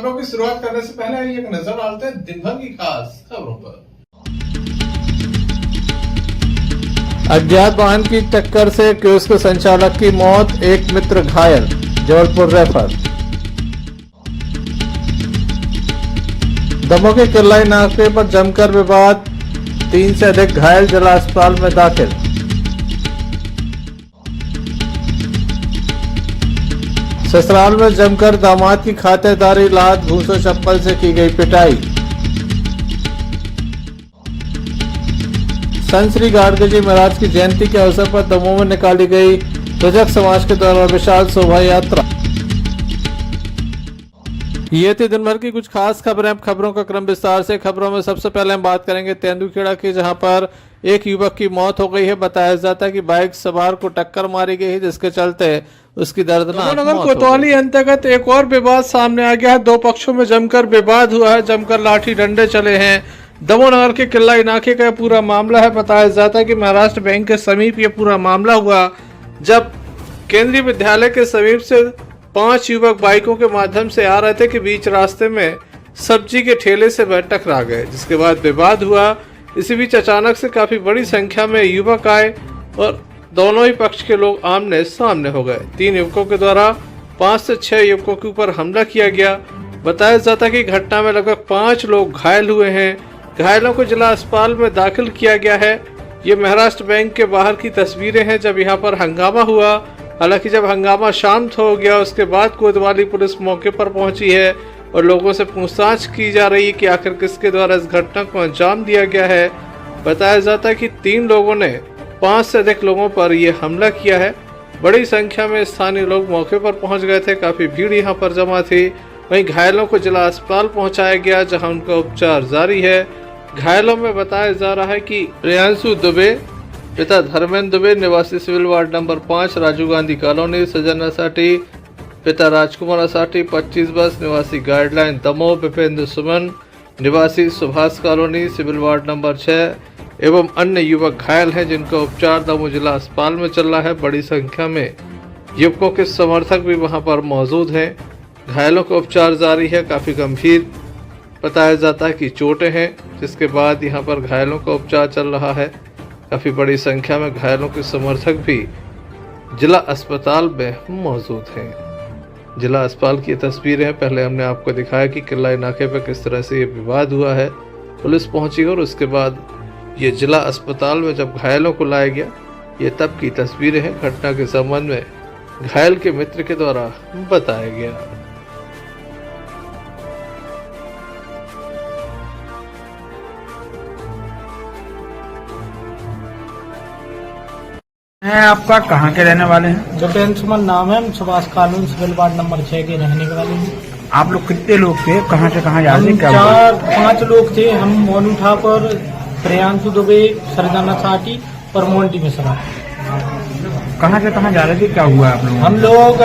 खबरों की शुरुआत करने से पहले आइए एक नजर डालते हैं दिन भर की खास खबरों पर। अज्ञात वाहन की टक्कर से कियोस्क संचालक की मौत, एक मित्र घायल, जबलपुर रेफर। दमोह के किल्लाई नाके पर जमकर विवाद, 3 से अधिक घायल, जिला अस्पताल में दाखिल। ससुराल में जमकर दामाद की खातेदारी, लात घूंसों चप्पल से की गई पिटाई। संत श्री गाडगे जी महाराज की जयंती के अवसर पर दमोह में निकाली गई रजक समाज के द्वारा विशाल शोभा यात्रा। ये थी दिन भर की कुछ खास खबरें। अब खबरों का क्रम विस्तार से। खबरों में सबसे पहले हम बात करेंगे तेंदुखेड़ा की, जहां पर एक युवक की मौत हो गई है। बताया जाता है कि बाइक सवार को टक्कर मारी गई है, जिसके चलते उसकी दर्दनाक मौत। कोतवाली अंतर्गत एक और विवाद सामने आ गया है। 2 पक्षों में जमकर विवाद हुआ है, जमकर लाठी डंडे चले हैं। दमोह नगर के किल्लाई नाके का पूरा मामला है। बताया जाता है कि महाराष्ट्र बैंक के समीप ये पूरा मामला हुआ, जब केंद्रीय विद्यालय के समीप से 5 युवक बाइकों के माध्यम से आ रहे थे कि बीच रास्ते में सब्जी के ठेले से वह टकरा गए, जिसके बाद विवाद हुआ। इसी बीच अचानक से काफी बड़ी संख्या में युवक आए और दोनों ही पक्ष के लोग आमने सामने हो गए। 3 युवकों के द्वारा 5 से 6 युवकों के ऊपर हमला किया गया। बताया जाता है कि घटना में लगभग 5 लोग घायल हुए हैं। घायलों को जिला अस्पताल में दाखिल किया गया है। ये महाराष्ट्र बैंक के बाहर की तस्वीरें हैं जब यहाँ पर हंगामा हुआ। हालांकि जब हंगामा शांत हो गया, उसके बाद कोतवाली पुलिस मौके पर पहुंची है और लोगों से पूछताछ की जा रही है कि आखिर किसके द्वारा इस घटना को अंजाम दिया गया है। बताया जाता है कि 3 लोगों ने 5 से अधिक लोगों पर यह हमला किया है। बड़ी संख्या में स्थानीय लोग मौके पर पहुंच गए थे, काफी भीड़ यहाँ पर जमा थी। वहीं घायलों को जिला अस्पताल पहुंचाया गया, जहां उनका उपचार जारी है। घायलों में बताया जा रहा है कि प्रियांशु दुबे, पिता धर्मेंद्र दुबे, निवासी civil ward number 5, Rajiv Gandhi colony, Sajan Asati, पिता राजकुमार असाटी, 25 बस, निवासी गाइडलाइन दमोह, विपेंद्र सुमन, निवासी Subhash colony, civil ward number 6 एवं अन्य युवक घायल हैं, जिनका उपचार दमोह जिला अस्पताल में चल रहा है। बड़ी संख्या में युवकों के समर्थक भी वहां पर मौजूद हैं। घायलों का उपचार जारी है। काफी गंभीर बताया जाता है कि चोटें हैं, जिसके बाद यहां पर घायलों का उपचार चल रहा है। काफी बड़ी संख्या में घायलों के समर्थक भी जिला अस्पताल में मौजूद हैं। जिला अस्पताल की तस्वीरें हैं। पहले हमने आपको दिखाया कि किल्लाई नाके पर किस तरह से ये विवाद हुआ है। पुलिस पहुंची और उसके बाद ये जिला अस्पताल में जब घायलों को लाया गया, ये तब की तस्वीरें हैं। घटना के संबंध में घायल के मित्र के द्वारा बताया गया। हैं आपका, कहाँ के रहने वाले हैं? विपेंद्र सुमन नाम है। हम Subhash colony civil ward number 6 के रहने के वाले हैं। आप लोग कितने लोग थे? कहाँ से कहाँ जा रहे थे? 4-5 लोग थे। हम मोनू ठाकुर, प्रियांशु दुबे, सरदाना साटी और मोंटी मिश्रा। कहाँ से कहाँ जा रहे थे? क्या हुआ आप लोग? हम लोग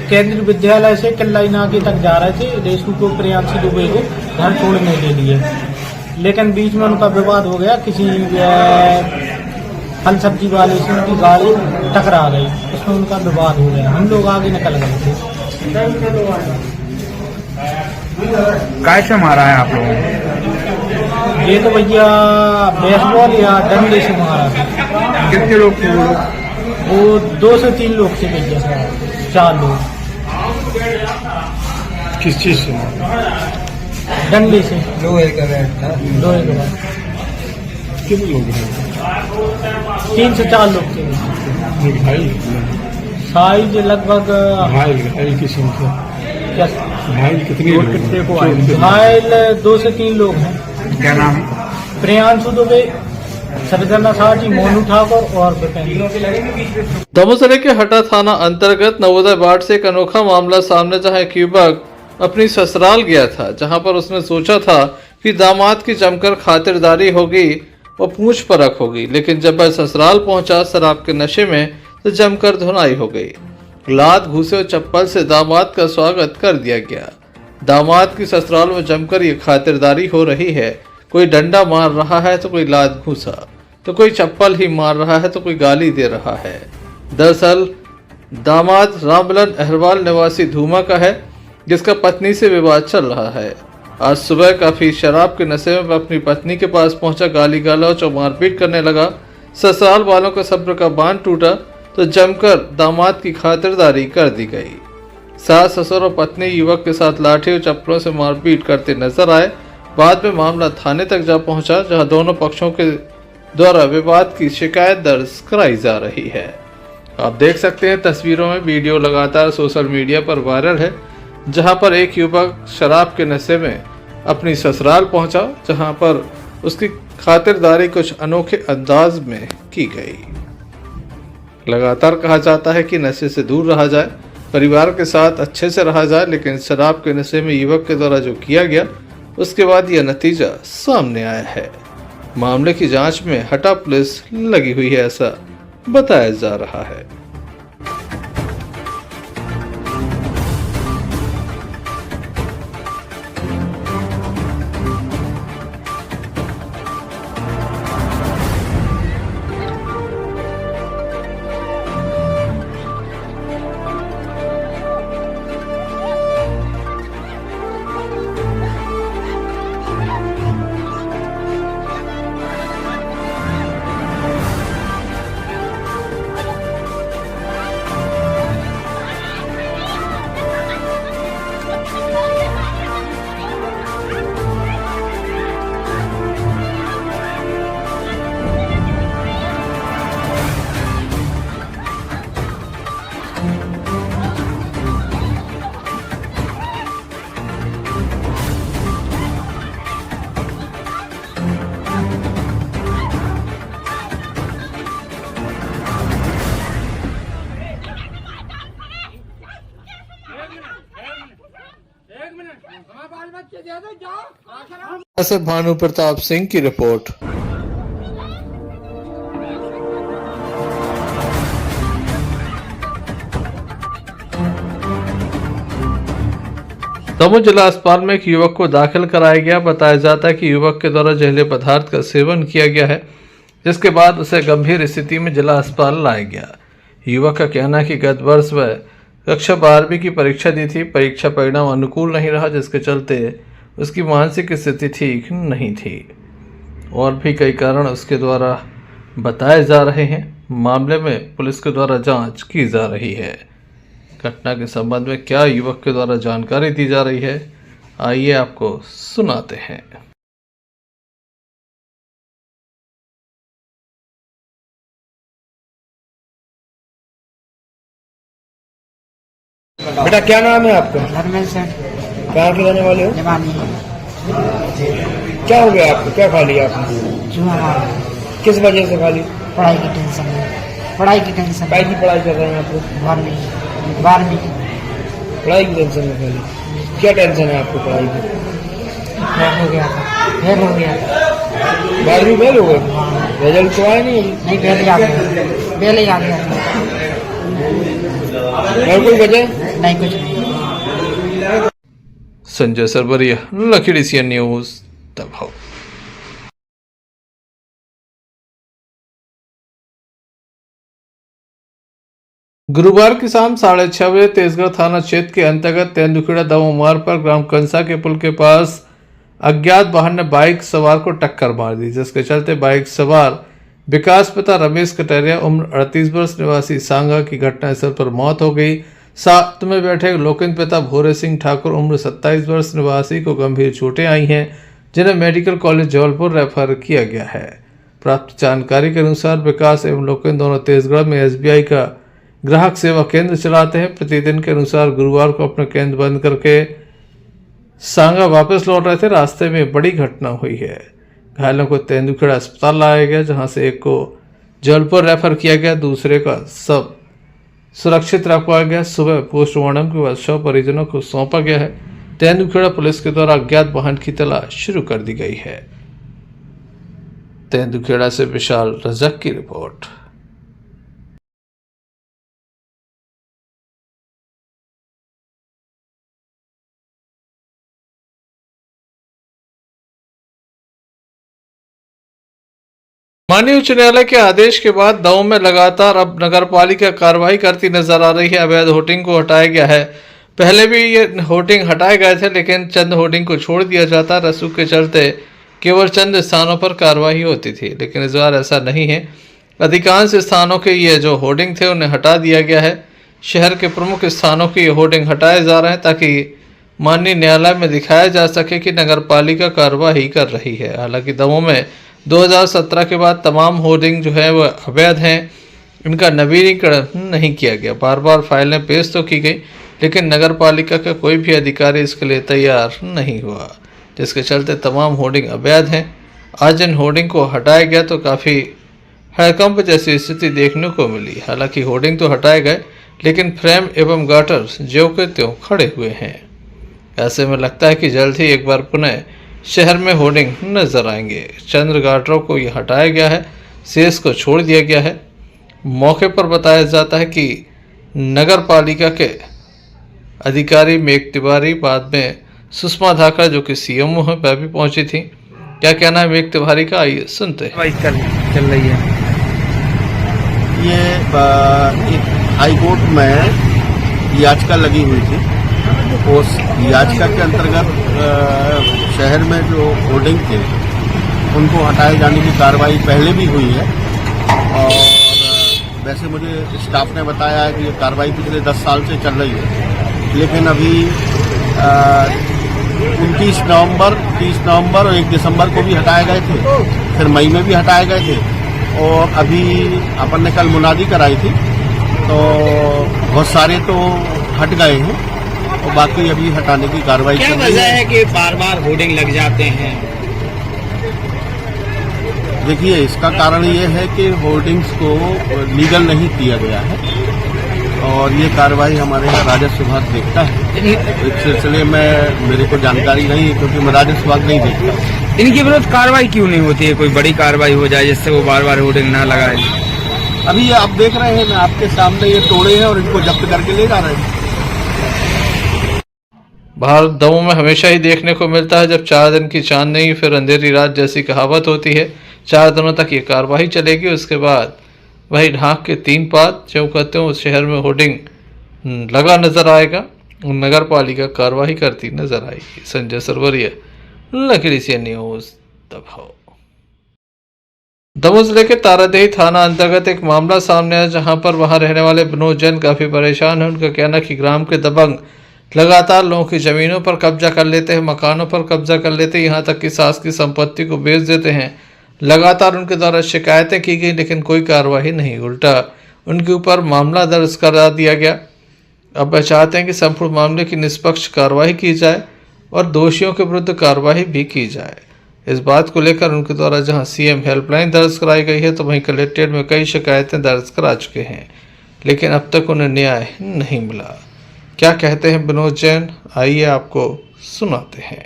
केंद्रीय विद्यालय से किल्लाई नाके तक जा रहे थे, रेशू को, प्रियांशु दुबे को घर छोड़ने के लिए। लेकिन बीच में उनका विवाद हो गया। किसी फल सब्जी वाले से उनकी गाड़ी टकरा गई, उसमें उनका विवाद हो गया। हम लोग आगे निकल गए थे। कैसे मारा है आप लोगों को? ये तो भैया बेसबॉल या डंडे से मारा था। कितने लोग थे वो 2 से 3 लोग थे भैया, 4 लोग। किस चीज से? डंडे से। लोहे का बैट था। लोहे के बाद कितने लोग हैं? 3 से 4 लोग थे। साइज लगभग घायल की संख्या क्या? घायल कितने को आए? घायल 2 से 3 लोग हैं। क्या नाम है? प्रियांशु दुबे, सरदाना साटी, मोनू ठाकुर और विपेंद्र। दमोह जिले के हटा थाना अंतर्गत नवोदय वार्ड से एक अनोखा मामला सामने, जहां एक युवक अपनी ससुराल गया था, जहां पर उसने सोचा था कि दामाद की जमकर खातिरदारी होगी और पूछ परख होगी। लेकिन जब वह ससुराल पहुंचा शराब के नशे में, तो जमकर धुनाई हो गई। लात घूसे और चप्पल से दामाद का स्वागत कर दिया गया। दामाद की ससुराल में जमकर ये खातिरदारी हो रही है। कोई डंडा मार रहा है तो कोई लात घूसा, तो कोई चप्पल ही मार रहा है तो कोई गाली दे रहा है। दरअसल दामाद रामललन अहरवाल निवासी धूमा का है। जिसका पत्नी से विवाद चल रहा है। आज सुबह काफी शराब के नशे में वह अपनी पत्नी के पास पहुंचा, गाली गलौज और मारपीट करने लगा। ससुराल वालों का सब्र का बांध टूटा तो जमकर दामाद की खातिरदारी कर दी गई। सास ससुर और पत्नी युवक के साथ लाठी और चप्पलों से मारपीट करते नजर आए। बाद में मामला थाने तक जा पहुंचा, जहां दोनों पक्षों के द्वारा विवाद की शिकायत दर्ज कराई जा रही है। आप देख सकते हैं तस्वीरों में, वीडियो लगातार सोशल मीडिया पर वायरल है, जहां पर एक युवक शराब के नशे में अपनी ससुराल पहुंचा, जहां पर उसकी खातिरदारी कुछ अनोखे अंदाज में की गई। लगातार कहा जाता है कि नशे से दूर रहा जाए, परिवार के साथ अच्छे से रहा जाए, लेकिन शराब के नशे में युवक के द्वारा जो किया गया उसके बाद यह नतीजा सामने आया है। मामले की जांच में हटा पुलिस लगी हुई है, ऐसा बताया जा रहा है। ऐसे भानु प्रताप सिंह की रिपोर्ट। दमोह जिला अस्पताल में एक युवक को दाखिल कराया गया। बताया जाता है कि युवक के द्वारा जहरीले पदार्थ का सेवन किया गया है, जिसके बाद उसे गंभीर स्थिति में जिला अस्पताल लाया गया। युवक का कहना है कि गत वर्ष वह कक्षा 12वीं की परीक्षा दी थी। परीक्षा परिणाम अनुकूल नहीं रहा, जिसके चलते उसकी मानसिक स्थिति ठीक नहीं थी और भी कई कारण उसके द्वारा बताए जा रहे हैं। मामले में पुलिस के द्वारा जांच की जा रही है। घटना के संबंध में क्या युवक के द्वारा जानकारी दी जा रही है, आइए आपको सुनाते हैं। बेटा क्या नाम है आपका? धर्मेंद्र सिंह, कहाँ के रहने वाले हो? जवानी क्या हो गया आपको? क्या खा लिया आपने? जुआ मार, किस वजह से खा ली? पढ़ाई की टेंशन है, पढ़ाई की टेंशन, काय की पढ़ाई कर रहे हैं आप लोग? 12वीं की पढ़ाई की टेंशन में खा ली। क्या टेंशन है आपको पढ़ाई की? फेल हो गया था, फेल हो गया था। 12वीं फेल हो गए? रिजल्ट तो आया नहीं अभी? नहीं, फेल ही आ गया, फेल ही आ गया था। और कोई वजह? नहीं, कुछ नहीं। Sanjay Sarbariya, Lakhidi CN news, Damoh. गुरुवार की शाम 6:30 बजे तेजगढ़ थाना क्षेत्र के अंतर्गत तेंदुखेड़ा दमोह मार्ग पर ग्राम कंसा के पुल के पास अज्ञात वाहन ने बाइक सवार को टक्कर मार दी, जिसके चलते बाइक सवार विकास पिता रमेश कटरिया उम्र 38 वर्ष निवासी सांगा की घटनास्थल पर मौत हो गई। साथ में बैठे लोकेंद्र पिता भोरे सिंह ठाकुर उम्र 27 वर्ष निवासी को गंभीर चोटें आई हैं, जिन्हें मेडिकल कॉलेज जबलपुर रेफर किया गया है। प्राप्त जानकारी के अनुसार विकास एवं लोकेंद्र दोनों तेजगढ़ में SBI का ग्राहक सेवा केंद्र चलाते हैं। प्रतिदिन के अनुसार गुरुवार को अपना केंद्र बंद करके सांगा वापस लौट रहे थे। रास्ते में बड़ी घटना हुई है। घायलों को तेंदुखेड़ा अस्पताल लाया गया, जहां से एक को जबलपुर रेफर किया गया, दूसरे का सब सुरक्षित रखवाया गया। सुबह पोस्टमार्टम के बाद शव परिजनों को सौंपा गया है। तेंदुखेड़ा पुलिस के द्वारा अज्ञात वाहन की तलाश शुरू कर दी गई है। तेंदुखेड़ा से विशाल रजक की रिपोर्ट। माननीय उच्च न्यायालय के आदेश के बाद दमोह में लगातार अब नगर पालिका कार्रवाई करती नजर आ रही है। अवैध होर्डिंग को हटाया गया है। पहले भी ये होर्डिंग हटाए गए थे, लेकिन चंद होर्डिंग को छोड़ दिया जाता। रसूख के चलते केवल चंद स्थानों पर कार्रवाई होती थी, लेकिन इस बार ऐसा नहीं है। अधिकांश स्थानों के ये जो होर्डिंग थे उन्हें हटा दिया गया है। शहर के प्रमुख स्थानों के ये होर्डिंग हटाए जा रहे हैं ताकि माननीय न्यायालय में दिखाया जा सके कि नगर पालिका कार्रवाई कर रही है। हालांकि दमोह में 2017 के बाद तमाम होर्डिंग जो है वह अवैध हैं, इनका नवीनीकरण नहीं किया गया। बार बार फाइलें पेश तो की गई, लेकिन नगर पालिका का कोई भी अधिकारी इसके लिए तैयार नहीं हुआ, जिसके चलते तमाम होर्डिंग अवैध हैं। आज इन होर्डिंग को हटाया गया तो काफ़ी हड़कंप जैसी स्थिति देखने को मिली। हालांकि होर्डिंग तो हटाए गए, लेकिन फ्रेम एवं गाटर ज्यों के त्यों खड़े हुए हैं। ऐसे में लगता है कि जल्द ही एक बार पुनः शहर में होर्डिंग नजर आएंगे। चंद्र गाटरों को ये हटाया गया है, शेष को छोड़ दिया गया है। मौके पर बताया जाता है कि नगर पालिका के अधिकारी मेघ तिवारी, बाद में सुषमा धाकड़ जो कि सीएमओ है, वह भी पहुंची थी। क्या कहना है मेघ तिवारी का, आइए सुनते हैं। चल रही है ये एक हाई कोर्ट में याचिका लगी हुई थी। उस याचिका के अंतर्गत शहर में जो होर्डिंग थे उनको हटाए जाने की कार्रवाई पहले भी हुई है, और वैसे मुझे स्टाफ ने बताया है कि ये कार्रवाई पिछले 10 साल से चल रही है। लेकिन अभी 29 नवंबर, 30 नवंबर और 1 दिसंबर को भी हटाए गए थे, फिर मई में भी हटाए गए थे, और अभी अपन ने कल मुनादी कराई थी तो बहुत सारे तो हट गए हैं और बाकी अभी हटाने की कार्रवाई क्या चल रही वजह है कि बार बार होर्डिंग लग जाते हैं? देखिए, इसका कारण ये है कि होर्डिंग्स को लीगल नहीं किया गया है, और ये कार्रवाई हमारे यहाँ राजस्व विभाग देखता है। इस सिलसिले में मेरे को जानकारी नहीं है, क्योंकि मैं राजस्व विभाग नहीं देखता। इनके विरुद्ध कार्रवाई क्यों नहीं होती है? कोई बड़ी कार्रवाई हो जाए जिससे वो बार बार होर्डिंग ना लगाए। अभी ये आप देख रहे हैं, मैं आपके सामने ये तोड़े हैं और इनको जब्त करके ले जा रहे हैं। बाहर दमोह में हमेशा ही देखने को मिलता है, जब 4 दिन की चांद नहीं फिर अंधेरी रात जैसी कहावत होती है। 4 दिनों तक ये कार्रवाई चलेगी, उसके बाद वही ढाक के 3 पात जो कहते हैं उस शहर में होर्डिंग लगा नजर आएगा, नगर पालिका कार्रवाई करती नजर आएगी। संजय सरवरिया, लकड़ी से न्यूज दबाओ। दमोह जिले के तारादेही थाना अंतर्गत एक मामला सामने आया, जहां पर वहां रहने वाले विनोद जैन काफी परेशान हैं। उनका कहना कि ग्राम के दबंग लगातार लोगों की जमीनों पर कब्जा कर लेते हैं, मकानों पर कब्जा कर लेते हैं, यहाँ तक कि सास की संपत्ति को बेच देते हैं। लगातार उनके द्वारा शिकायतें की गई, लेकिन कोई कार्रवाई नहीं, उल्टा उनके ऊपर मामला दर्ज करा दिया गया। अब वह चाहते हैं कि संपूर्ण मामले की निष्पक्ष कार्रवाई की जाए और दोषियों के विरुद्ध कार्रवाई भी की जाए। इस बात को लेकर उनके द्वारा जहां सीएम हेल्पलाइन दर्ज कराई गई है, तो वहीं कलेक्ट्रेट में कई शिकायतें दर्ज करा चुके हैं, लेकिन अब तक उन्हें न्याय नहीं मिला। क्या कहते हैं विनोद जैन, आइए आपको सुनाते हैं।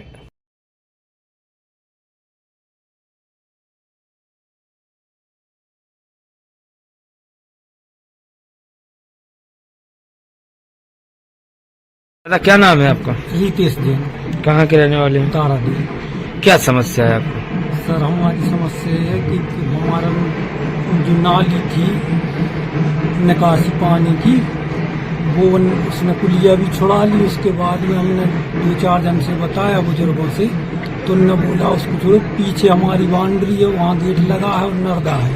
क्या नाम है आपका? रितेश जैन, कहाँ के रहने वाले हैं? तारादेही। क्या समस्या है आपको? सर, हमारी समस्या है कि हमारा जो नाली थी निकासी पानी की, वो उसने पुलिया भी छुड़ा ली। उसके बाद में हमने 2-4 जन से बताया, बुजुर्गों से, तो उन्होंने बोला उसको छोड़ो, पीछे हमारी बाउंड्री है, वहाँ गेट लगा है और नर्दा है।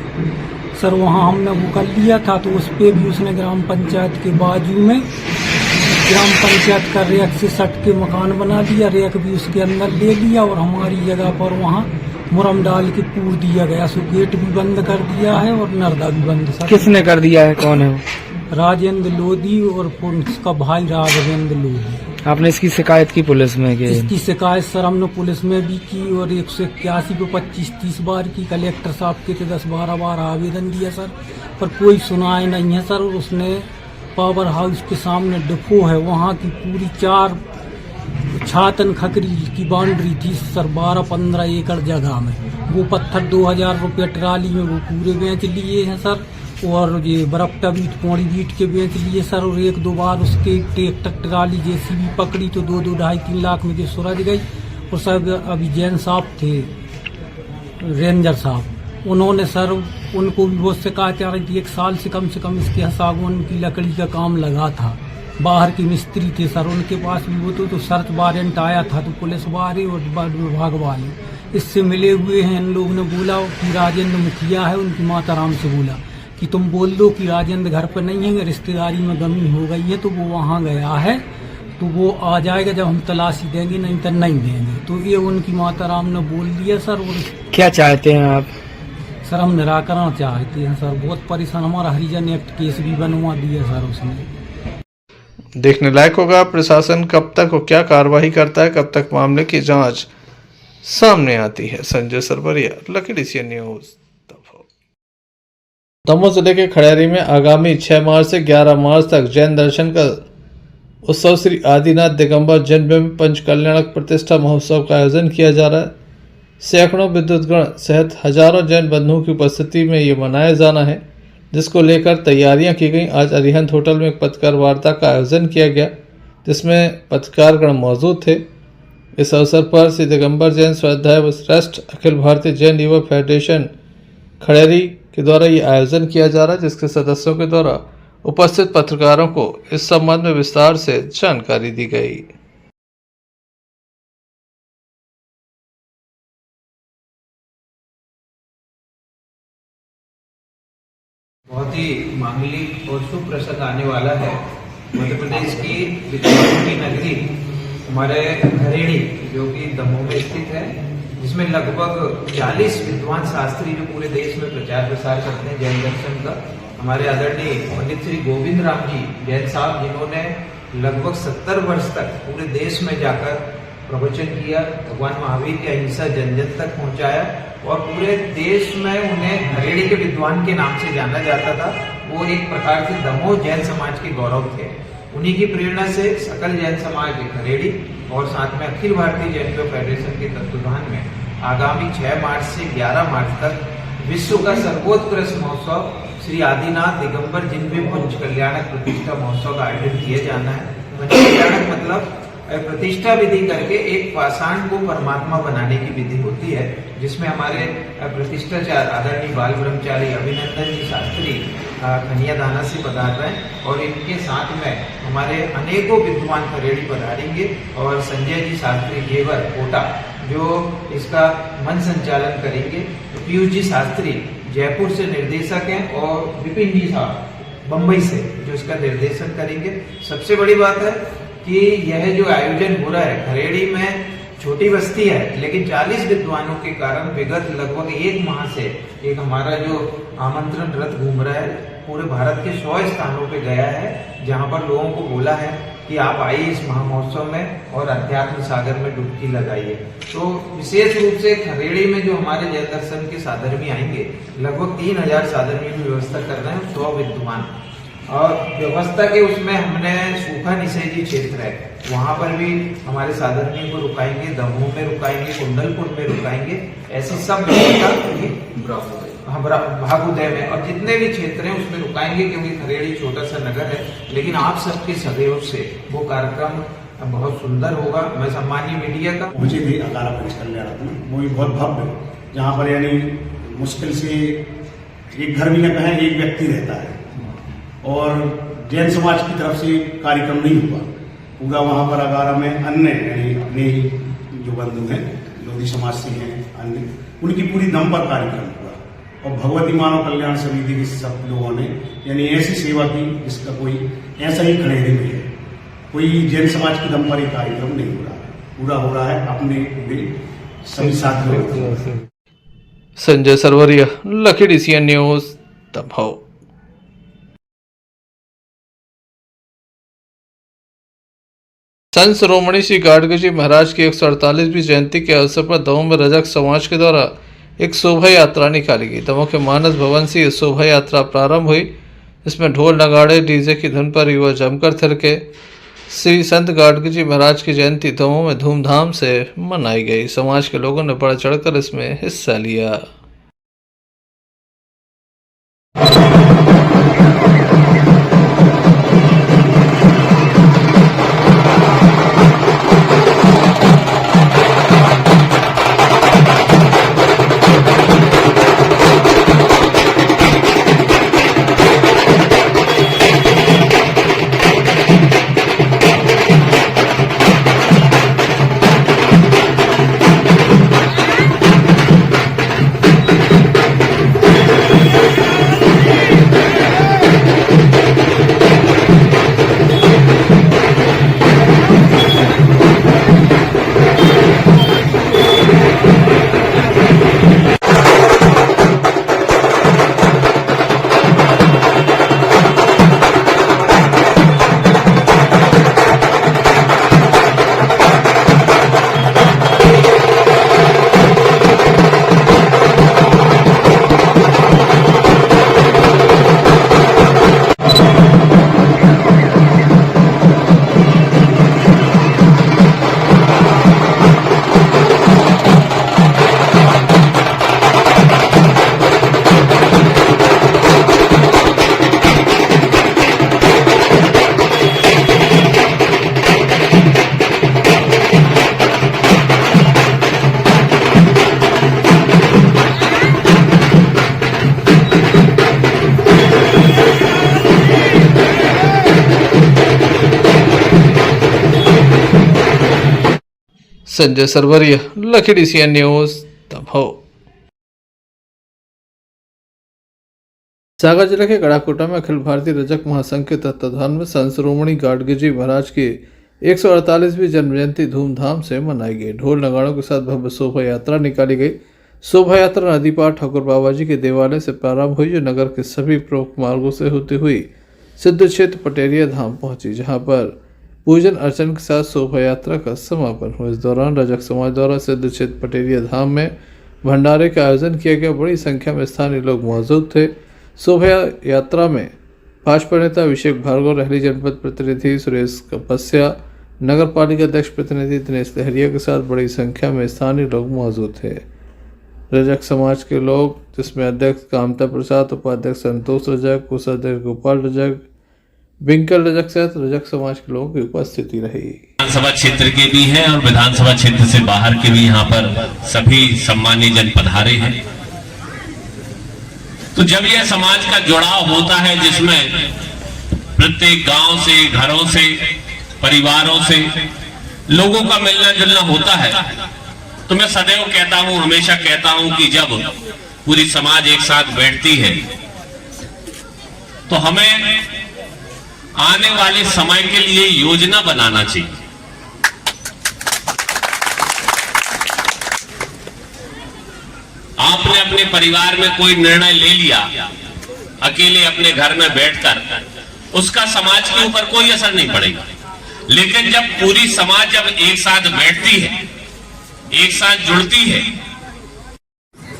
सर, वहाँ हमने वो कर लिया था, तो उस पर भी उसने ग्राम पंचायत के बाजू में ग्राम पंचायत का रेक से सट के मकान बना दिया, रेक भी उसके अंदर ले लिया, और हमारी जगह पर वहाँ मुरम डाल के पूर दिया गया। सो गेट भी बंद कर दिया है और नर्दा भी बंद। सर, किसने कर दिया है? कौन है वो? राजेंद्र लोधी और उसका भाई राघवेंद्र लोधी। आपने इसकी शिकायत की पुलिस में? इसकी शिकायत सर हमने पुलिस में भी की, और 181 पे 25-30 बार की, कलेक्टर साहब के 10-12 बार आवेदन दिया सर, पर कोई सुनाई नहीं है सर। उसने पावर हाउस के सामने डिपो है, वहाँ की पूरी 4 छातन खकरी की बाउंड्री थी सर, 12-15 एकड़ जगह में। वो पत्थर 2000 रुपये ट्राली में वो पूरे बेच लिए हैं सर, और ये बरफ्टा बीट पौड़ी बीट के बेच लिए सर। और 1-2 बार उसके ट्रैक्टर ट्राली जेसीबी पकड़ी तो 2-2, 2.5-3 लाख में जो सुरज गई। और सर अभी जैन साहब थे, रेंजर साहब, उन्होंने सर उनको भी बहुत शिकायत आ रही थी। 1 साल से कम इसके सागवान की लकड़ी का काम लगा था, बाहर के मिस्त्री थे सर, उनके पास भी वो तो सर्च वारंट आया था, तो पुलिस वाले और वन विभाग वाले इससे मिले हुए हैं। इन लोगों ने बोला कि राजेंद्र मुखिया है, उनकी माता राम से बोला कि तुम बोल दो कि राजेंद्र घर पर नहीं है, रिश्तेदारी में गमी हो गई है, तो वो वहाँ गया है, तो वो आ जाएगा जब हम तलाशी देंगे, नहीं तो नहीं देंगे। तो ये उनकी माता राम ने बोल दिया सर। और क्या चाहते हैं आप? सर हम निराकरण चाहते हैं सर, बहुत परेशान, हमारा हरिजन एक्ट केस भी बनवा दिया सर उसने। देखने लायक होगा प्रशासन कब तक और क्या कार्रवाई करता है, कब तक मामले की जांच सामने आती है। Sanjay Sarvariya, lucky DCN news. Damoh जिले के खड़ेरी में आगामी 6 मार्च से 11 मार्च तक जैन दर्शन का उत्सव श्री आदिनाथ दिगंबर जैन बिंब पंच कल्याणक प्रतिष्ठा महोत्सव का आयोजन किया जा रहा है। सैकड़ों विद्युतगण सहित हजारों जैन बंधुओं की उपस्थिति में ये मनाया जाना है, जिसको लेकर तैयारियां की गई। आज अरिहंत होटल में एक पत्रकार वार्ता का आयोजन किया गया, जिसमें पत्रकारगण मौजूद थे। इस अवसर पर श्री दिगंबर जैन स्वाध्याय व श्रेष्ठ अखिल भारतीय जैन युवा फेडरेशन खड़ेरी के द्वारा ये आयोजन किया जा रहा है, जिसके सदस्यों के द्वारा उपस्थित पत्रकारों को इस संबंध में विस्तार से जानकारी दी गई। बहुत ही मांगलिक और शुभ प्रसंग आने वाला है। मध्य प्रदेश की विद्वानों की नगरी हमारे खड़ेरी जो कि दमोह में स्थित है, जिसमें लगभग 40 विद्वान शास्त्री जो पूरे देश में प्रचार प्रसार करते हैं जैन दर्शन का। हमारे आदरणीय पंडित श्री गोविंद राम जी जैन साहब, जिन्होंने लगभग 70 वर्ष तक पूरे देश में जाकर प्रवचन किया, भगवान महावीर की अहिंसा जन जन तक पहुंचाया और पूरे देश में उन्हें खड़ेरी के विद्वान के नाम से जाना जाता था। वो एक प्रकार से दमोह जैन समाज के गौरव थे। उन्हीं की प्रेरणा से सकल जैन समाज खड़ेरी और साथ में अखिल भारतीय जैन युवा फेडरेशन के तत्वाधान में आगामी 6 मार्च से 11 मार्च तक विश्व का सर्वोत्कृष्ट महोत्सव श्री आदिनाथ दिगंबर जैन बिंब पंच कल्याणक प्रतिष्ठा महोत्सव का आयोजन किया जाना है। पंच कल्याणक मतलब प्रतिष्ठा विधि करके एक पाषाण को परमात्मा बनाने की विधि होती है, जिसमें हमारे प्रतिष्ठाचार्य आदरणीय बाल ब्रह्मचारी अभिनंदन जी शास्त्री खनिया दाना से पधार रहे हैं और इनके साथ में हमारे अनेकों विद्वान खड़ेरी पधारेंगे और संजय जी शास्त्री जेवर कोटा जो इसका मन संचालन करेंगे। पीयूष जी शास्त्री जयपुर से निर्देशक हैं और विपिन जी साहब बम्बई से जो इसका निर्देशन करेंगे। सबसे बड़ी बात है कि यह जो आयोजन हो रहा है, खड़ेरी में छोटी बस्ती है लेकिन 40 विद्वानों के कारण विगत लगभग 1 माह से एक हमारा जो आमंत्रण रथ घूम रहा है, पूरे भारत के 100 स्थानों पे गया है, जहां पर लोगों को बोला है कि आप आइए इस महामहोत्सव में और अध्यात्म सागर में डुबकी लगाइए। तो विशेष रूप से खड़ेरी में जो हमारे जैन दर्शन के साधर्मी आएंगे, लगभग 3000 साधर्मी की व्यवस्था कर रहे हैं, 100 विद्वान और व्यवस्था के उसमें हमने सूखा निषेधी क्षेत्र है, वहां पर भी हमारे साधर्मी को रुकाएंगे, दमोह में रुकाएंगे, कुंडलपुर में रुकाएंगे। ऐसी सब भागुदय में और जितने भी क्षेत्र हैं उसमें रुकाएंगे, क्योंकि खड़ेरी छोटा सा नगर है। लेकिन आप सबके सहयोग से वो कार्यक्रम बहुत सुंदर होगा। मैं सम्मानीय मीडिया का मुझे भी अकाला पंच कल्याण वो भी बहुत भव्य, जहाँ पर यानी मुश्किल से एक घर भी न कहें एक व्यक्ति रहता है और जैन समाज की तरफ से कार्यक्रम नहीं हुआ। पूरा वहाँ पर अगारा में अन्य यानी अपने ही जो बंधु हैं, लोधी समाज से हैं, अन्य उनकी पूरी दम पर कार्यक्रम हुआ और भगवती मानव कल्याण समिति के सब लोगों ने यानी ऐसी सेवा की जिसका कोई ऐसा ही खड़ेरी में है। कोई जैन समाज की दम पर एक कार्यक्रम नहीं हो रहा, पूरा हो रहा है अपने पूरे सभी साथियों। Sanjay Sarvariya, lucky DCN news, Damoh. संत शिरोमणि श्री गाडगे जी महाराज की 148वीं जयंती के अवसर पर दमोह में रजक समाज के द्वारा एक शोभा यात्रा निकाली गई। दमोह के मानस भवन से यह शोभा यात्रा प्रारंभ हुई। इसमें ढोल नगाड़े डीजे की धुन पर युवा जमकर थिरके। श्री संत गाडगे जी महाराज की जयंती दमोह में धूमधाम से मनाई गई। समाज के लोगों ने बढ़ चढ़कर इसमें हिस्सा लिया। Sanjay Sarwariya, Lakhidi CN news, Damoh. सागर जिले के गड़ाकोटा में अखिल भारतीय रजक महासंघ के तत्वाधान में संत शिरोमणि गाडगेजी महाराज की 148वीं जन्म जयंती धूमधाम से मनाई गई। ढोल नगाड़ों के साथ भव्य शोभा यात्रा निकाली गई। शोभा यात्रा नदी पार ठाकुर बाबा जी के देवालय से प्रारंभ हुई, जो नगर के सभी प्रमुख मार्गों से होती हुई सिद्ध क्षेत्र पटेरिया धाम पहुंची, जहां पर पूजन अर्चन के साथ शोभा यात्रा का समापन हुआ। इस दौरान रजक समाज द्वारा सिद्ध क्षेत्र पटेरिया धाम में भंडारे का आयोजन किया गया। बड़ी संख्या में स्थानीय लोग मौजूद थे। शोभा यात्रा में भाजपा नेता अभिषेक भार्गव, रहली जनपद प्रतिनिधि सुरेश कपस्या, नगर पालिका अध्यक्ष प्रतिनिधि दिनेश लहरिया के साथ बड़ी संख्या में स्थानीय लोग मौजूद थे। रजक समाज के लोग, जिसमें अध्यक्ष कामता प्रसाद, उपाध्यक्ष संतोष रजक, कोषाध्यक्ष गोपाल रजक, बिंकल रजक सहित रजक समाज के लोगों की उपस्थिति रही। विधानसभा क्षेत्र के भी हैं और विधानसभा क्षेत्र से बाहर के भी यहाँ पर सभी सम्मानीय जन पधारे हैं। तो जब यह समाज का जुड़ाव होता है, जिसमें प्रत्येक गांव से, घरों से, परिवारों से लोगों का मिलना जुलना होता है, तो मैं सदैव कहता हूं, हमेशा कहता हूं कि जब पूरी समाज एक साथ बैठती है तो हमें आने वाले समय के लिए योजना बनाना चाहिए। आपने अपने परिवार में कोई निर्णय ले लिया, अकेले अपने घर में बैठकर, उसका समाज के ऊपर कोई असर नहीं पड़ेगा। लेकिन जब पूरी समाज जब एक साथ बैठती है, एक साथ जुड़ती है।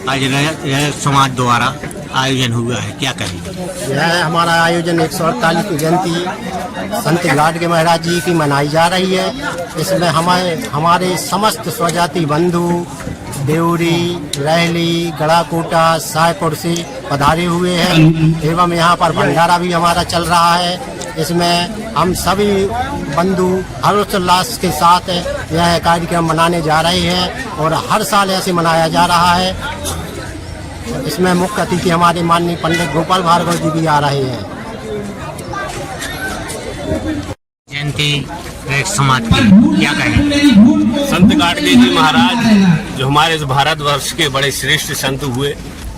आज यह समाज द्वारा आयोजन हुआ है, क्या कहेंगे? यह हमारा आयोजन 148 जयंती संत गाडगे महाराज जी की मनाई जा रही है। इसमें हमारे समस्त स्वजाति बंधु देवरी, रहली, गड़ाकोटा, सायपुर से पधारे हुए हैं एवं यहाँ पर भंडारा भी हमारा चल रहा है। इसमें हम सभी बंधु हर्षोल्लास के साथ यह कार्यक्रम मनाने जा रहे हैं और हर साल ऐसे मनाया जा रहा है। इसमें मुख्य अतिथि हमारे माननीय पंडित गोपाल भार्गव जी भी आ रहे हैं। जयंती रजक समाज की क्या कहेंगे? संत गाडगेजी महाराज जो हमारे इस भारतवर्ष के बड़े श्रेष्ठ संत हुए,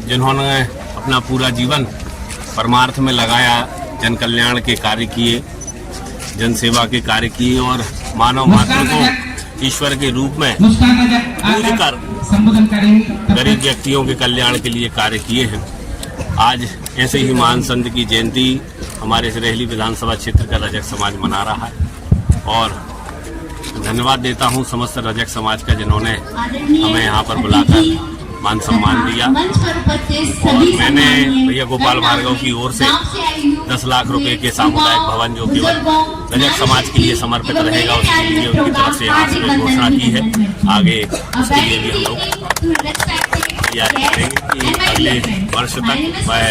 जिन्होंने अपना पूरा जीवन परमार्थ में लगाया, जन कल्याण के कार्य किए, जन सेवा के कार्य किए और मानव मात्र को ईश्वर के रूप में पूज कर गरीब व्यक्तियों के कल्याण के लिए कार्य किए हैं। आज ऐसे ही महान संत की जयंती हमारे रहली विधानसभा क्षेत्र का रजक समाज मना रहा है और धन्यवाद देता हूं समस्त रजक समाज का, जिन्होंने हमें यहाँ पर बुलाकर मान सम्मान दिया। और मैंने भैया गोपाल भार्गव की ओर से 10 लाख रुपए के सामुदायिक भवन जो केवल रजक समाज के लिए समर्पित रहेगा, उसके लिए उनकी तरफ से यहाँ से घोषणा की है। आगे उसके लिए भी हम लोग तैयारी करेंगे कि अगले वर्ष तक वह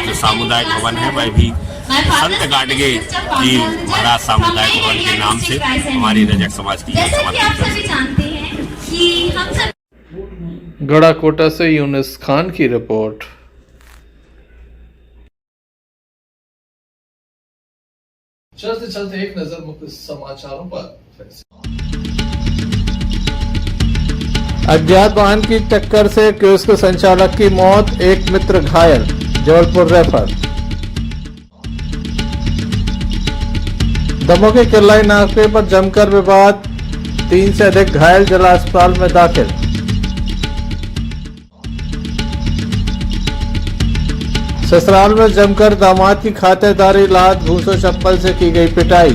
जो सामुदायिक भवन है वह भी संत गाडगे जी महाराज सामुदायिक भवन के नाम से हमारी रजक समाज की समर्पित करें। गड़ाकोटा से यूनुस खान की रिपोर्ट। चलते चलते एक नजर मुख्य समाचारों पर। अज्ञात वाहन की टक्कर से कियोस्क संचालक की मौत, एक मित्र घायल, जबलपुर रेफर। दमोह के किरलाई नाके पर जमकर विवाद, 3 से अधिक घायल, जिला अस्पताल में दाखिल। ससुराल में जमकर दामाद की खातेदारी, लात घूंसों चप्पल से की गई पिटाई।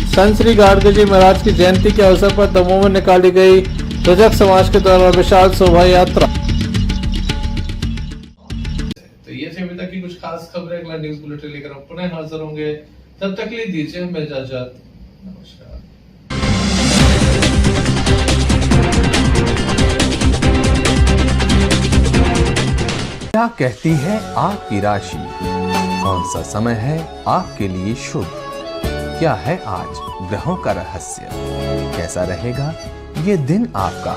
संत श्री गाडगेजी महाराज की जयंती के अवसर पर दमोह में निकाली गई रजक समाज के द्वारा विशाल शोभा यात्रा। तो ये थे अभी तक की कुछ खास खबरें। अगला न्यूज बुलेटिन लेकर हम पुनः हाजिर होंगे, तब तक के लिए दीजिए हमें इजाजत। नमस्कार। क्या कहती है आपकी राशि? कौन सा समय है आपके लिए शुभ? क्या है आज ग्रहों का रहस्य? कैसा रहेगा ये दिन आपका?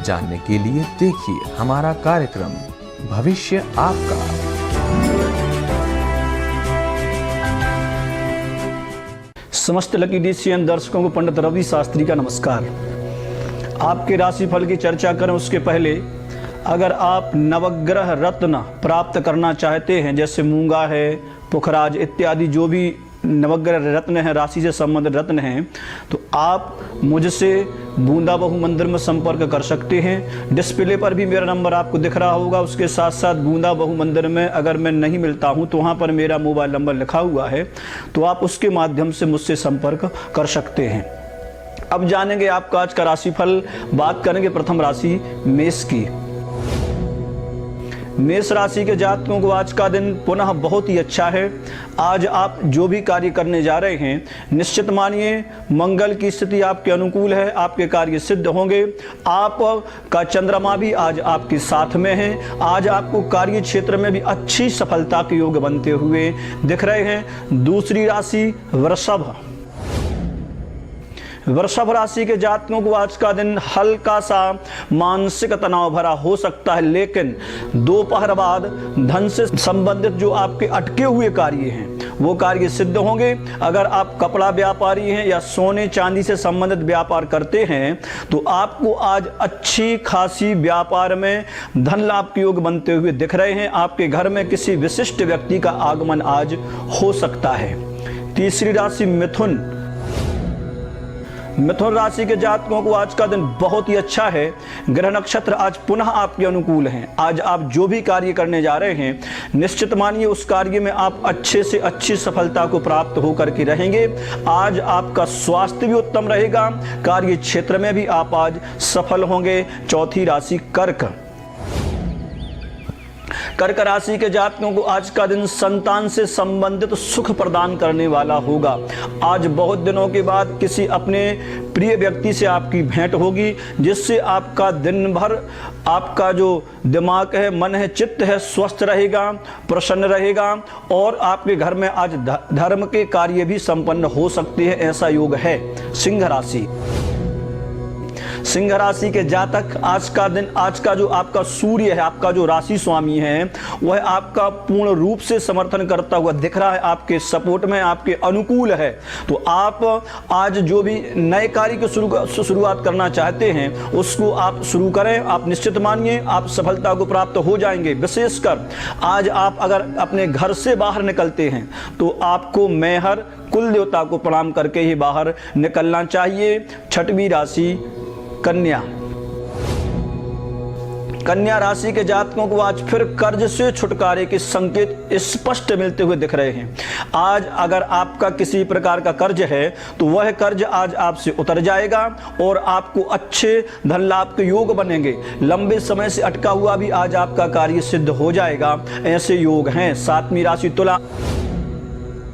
जानने के लिए देखिए हमारा कार्यक्रम भविष्य आपका। समस्त लकी DCN दर्शकों को पंडित रवि शास्त्री का नमस्कार। आपके राशिफल की चर्चा करें उसके पहले अगर आप नवग्रह रत्न प्राप्त करना चाहते हैं, जैसे मूंगा है, पुखराज इत्यादि जो भी नवग्रह रत्न है, राशि से संबंधित रत्न हैं, तो आप मुझसे बूंदा बहू मंदिर में संपर्क कर सकते हैं। डिस्प्ले पर भी मेरा नंबर आपको दिख रहा होगा। उसके साथ साथ बूंदा बहू मंदिर में अगर मैं नहीं मिलता हूं तो वहां पर मेरा मोबाइल नंबर लिखा हुआ है, तो आप उसके माध्यम से मुझसे संपर्क कर सकते हैं। अब जानेंगे आपका आज का राशिफल। बात करेंगे प्रथम राशि मेष की। मेष राशि के जातकों को आज का दिन पुनः बहुत ही अच्छा है। आज आप जो भी कार्य करने जा रहे हैं, निश्चित मानिए मंगल की स्थिति आपके अनुकूल है, आपके कार्य सिद्ध होंगे। आपका चंद्रमा भी आज आपके साथ में है। आज आपको कार्य क्षेत्र में भी अच्छी सफलता के योग बनते हुए दिख रहे हैं। दूसरी राशि वृषभ। वृषभ राशि के जातकों को आज का दिन हल्का सा मानसिक तनाव भरा हो सकता है, लेकिन दोपहर बाद धन से संबंधित जो आपके अटके हुए कार्य हैं वो कार्य सिद्ध होंगे। अगर आप कपड़ा व्यापारी हैं या सोने चांदी से संबंधित व्यापार करते हैं तो आपको आज अच्छी खासी व्यापार में धन लाभ के योग बनते हुए दिख रहे हैं। आपके घर में किसी विशिष्ट व्यक्ति का आगमन आज हो सकता है। तीसरी राशि मिथुन। मिथुन राशि के जातकों को आज का दिन बहुत ही अच्छा है। ग्रह नक्षत्र आज पुनः आपके अनुकूल हैं। आज आप जो भी कार्य करने जा रहे हैं, निश्चित मानिए उस कार्य में आप अच्छे से अच्छी सफलता को प्राप्त होकर के रहेंगे। आज आपका स्वास्थ्य भी उत्तम रहेगा, कार्य क्षेत्र में भी आप आज सफल होंगे। चौथी राशि कर्क। कर्क राशि के जातकों को आज का दिन संतान से संबंधित सुख प्रदान करने वाला होगा। आज बहुत दिनों के बाद किसी अपने प्रिय व्यक्ति से आपकी भेंट होगी, जिससे आपका दिन भर आपका जो दिमाग है, मन है, चित्त है, स्वस्थ रहेगा, प्रसन्न रहेगा और आपके घर में आज धर्म के कार्य भी संपन्न हो सकते हैं, ऐसा योग है। सिंह राशि। सिंह राशि के जातक आज का दिन, आज का जो आपका सूर्य है, आपका जो राशि स्वामी है, वह आपका पूर्ण रूप से समर्थन करता हुआ दिख रहा है, आपके सपोर्ट में, आपके अनुकूल है। तो आप आज जो भी नए कार्य की शुरुआत करना चाहते हैं उसको आप शुरू करें। आप निश्चित मानिए आप सफलता को प्राप्त हो जाएंगे। विशेषकर आज आप अगर अपने घर से बाहर निकलते हैं तो आपको मैहर कुल देवता को प्रणाम करके ही बाहर निकलना चाहिए। छठवीं राशि कन्या। कन्या राशि के जातकों को आज फिर कर्ज से छुटकारे के संकेत स्पष्ट मिलते हुए दिख रहे हैं। आज अगर आपका किसी प्रकार का कर्ज है तो वह कर्ज आज आपसे उतर जाएगा और आपको अच्छे धन लाभ के योग बनेंगे। लंबे समय से अटका हुआ भी आज आपका कार्य सिद्ध हो जाएगा, ऐसे योग हैं। सातवीं राशि तुला।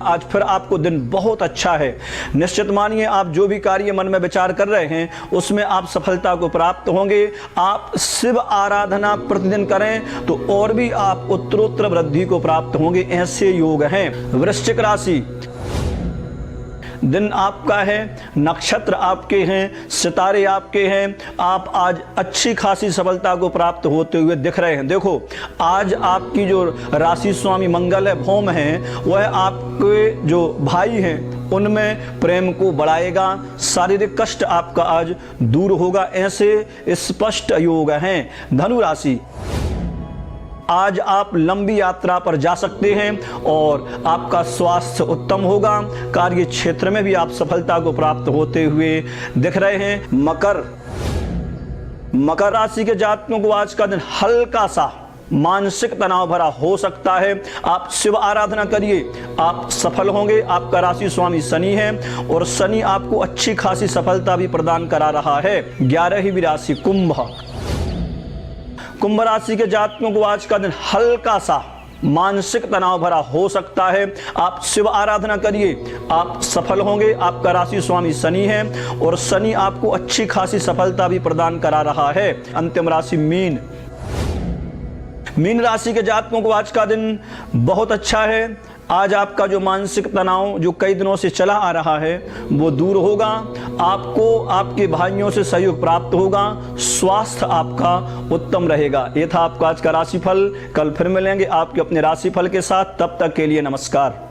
आज फिर आपको दिन बहुत अच्छा है। निश्चित मानिए आप जो भी कार्य मन में विचार कर रहे हैं उसमें आप सफलता को प्राप्त होंगे। आप शिव आराधना प्रतिदिन करें तो और भी आप उत्तरोत्तर वृद्धि को प्राप्त होंगे, ऐसे योग हैं। वृश्चिक राशि। दिन आपका है, नक्षत्र आपके हैं, सितारे आपके हैं। आप आज अच्छी खासी सफलता को प्राप्त होते हुए दिख रहे हैं। देखो आज आपकी जो राशि स्वामी मंगल है, भौम है, वह आपके जो भाई हैं उनमें प्रेम को बढ़ाएगा। शारीरिक कष्ट आपका आज दूर होगा, ऐसे स्पष्ट योग हैं। धनु राशि। आज आप लंबी यात्रा पर जा सकते हैं और आपका स्वास्थ्य उत्तम होगा। कार्य क्षेत्र में भी आप सफलता को प्राप्त होते हुए दिख रहे हैं। मकर राशि के जातकों को आज का दिन हल्का सा मानसिक तनाव भरा हो सकता है। आप शिव आराधना करिए, आप सफल होंगे। आपका राशि स्वामी शनि है और शनि आपको अच्छी खासी सफलता भी प्रदान करा रहा है। 11वीं राशि कुंभ। कुंभ राशि के जातकों को आज का दिन हल्का सा मानसिक तनाव भरा हो सकता है। आप शिव आराधना करिए, आप सफल होंगे। आपका राशि स्वामी शनि है और शनि आपको अच्छी खासी सफलता भी प्रदान करा रहा है। अंतिम राशि मीन। मीन राशि के जातकों को आज का दिन बहुत अच्छा है। आज आपका जो मानसिक तनाव जो कई दिनों से चला आ रहा है वो दूर होगा। आपको आपके भाइयों से सहयोग प्राप्त होगा। स्वास्थ्य आपका उत्तम रहेगा। ये था आपका आज का राशिफल। कल फिर मिलेंगे आपके अपने राशिफल के साथ। तब तक के लिए नमस्कार।